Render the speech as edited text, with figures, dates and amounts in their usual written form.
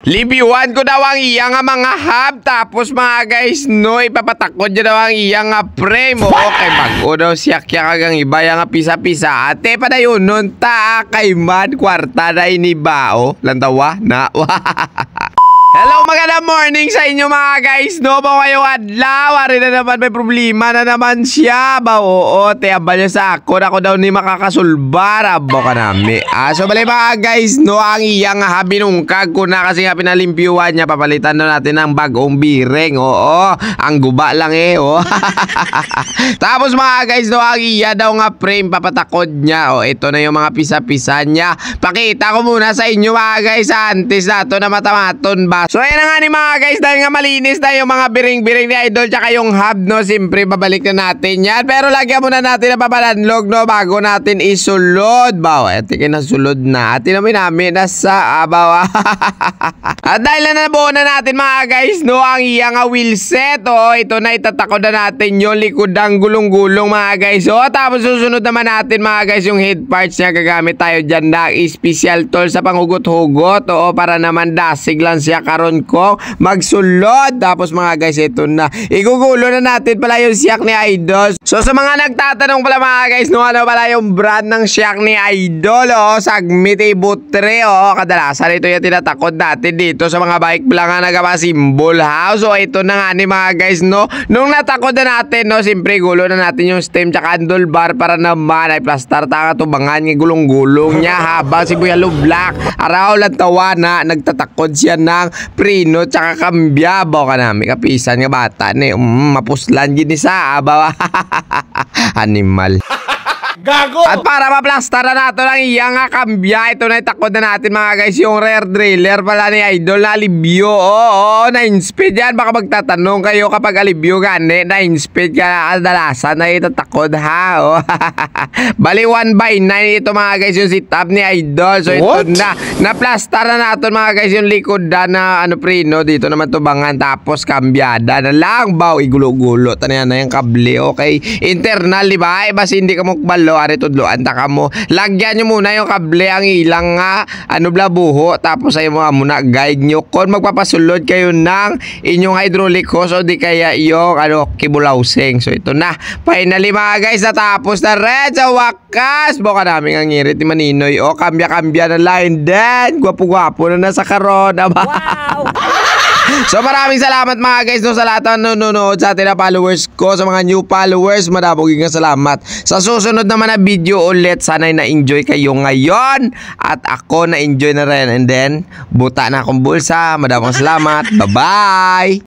Libyuan ko daw ang iya nga mga hub. Tapos mga guys, no, ipapatakod niya daw ang iya nga frame. Okay, bago daw siya kaya kagang iba nga pisa-pisa. Ate pa na yun nun ta kay man kwarta na inibao. Lantawa na. Hello, magandang morning sa inyo mga guys. No, ba ngayong adlaw? Ari na naman, may problema na naman siya. Ba, oo, tiyaba niya sa ako. Ako daw ni makakasulbar. Abo ka nami. So, bali mga guys, no, ang iyang habinungkag ko na kasi nga pinalimpyuan niya. Papalitan na natin ng bagong biring. Oo, ang guba lang eh. Oh. Tapos mga guys, no, ang iya daw nga frame papatakod niya. Oh, ito na yung mga pisa-pisa niya. Pakita ko muna sa inyo mga guys. Antes na ito na matamaton ba. So ayan na nga ni mga guys, dahil nga malinis na yung mga biring-biring ni Idol tsaka yung hub, no, siyempre babalik na natin yan. Pero lagyan muna natin na papalanlog, no, bago natin isulod. Bawa, ito kinasulod na. At namin nasa abaw. At dahil na nabuo na natin mga guys, no, ang iya nga wheelset. Oh, ito na itatakod na natin yung likudang gulong-gulong mga guys. Oh, tapos susunod naman natin mga guys yung head parts niya. Gagamit tayo dyan na special tool sa panghugot-hugot. Oo, para naman dasig lang siya karon ko magsulod. Tapos mga guys, ito na igugulo na natin pala yung siyak ni Idol. So sa mga nagtatanong pala mga guys, no, ano pala yung brand ng siyak ni Idol? Oh, Sagmit Ibutre. Oh, kadalasan ito yung tinatakod natin dito sa mga bike lang nga nagpa-symbol house. So ito na nga ni mga guys, no, nung natakod na natin, no, siyempre gulo na natin yung stem tsaka handlebar para naman ay plastar taka tubangan ng gulong-gulong niya habang si Buyalo Black araw lang tawa na nagtatakod siya ng prino tsaka kambyabaw ka namin kapisan nga bata ni mapuslan gini sa abaw. Animal. Gago! At para maplastar na nato ng iya nga kambya, ito na itakod na natin mga guys yung rear driller pala ni Idol na alibyo. Oo, 9-speed yan. Baka magtatanong kayo kapag alibyo gani 9-speed ka kadalasan na itatakod ha. Oh. Bali 1/9 ito mga guys yung setup ni Idol. So ito na naplastar na nato mga guys yung likod na ano prino dito naman tubangan tapos kambyada na lang baw igulo-gulo tanayan na yung kable. Okay, internal diba? Basta hindi ka mukbalo ari tudloan ta kamo. Lagyan nyo muna yung kable ang ilang nga ano buho tapos ay mga muna guide nyo kung magpapasulod kayo ng inyong hydraulic hose o di kaya yung ano kibulausing. So ito na finally mga guys, natapos na red sa wakas. Boka namin ang ngirit ni Maninoy. O kambya-kambya na line din. Gwapo-gwapo na nasa karon. Wow! So maraming salamat mga guys, no, sa lahat ng nanonood sa atin na followers ko. Sa mga new followers, madaboging nga salamat. Sa susunod naman na video ulit, sana'y na-enjoy kayo ngayon at ako na-enjoy na rin. And then buta na akong bulsa. Madamang salamat. Bye-bye!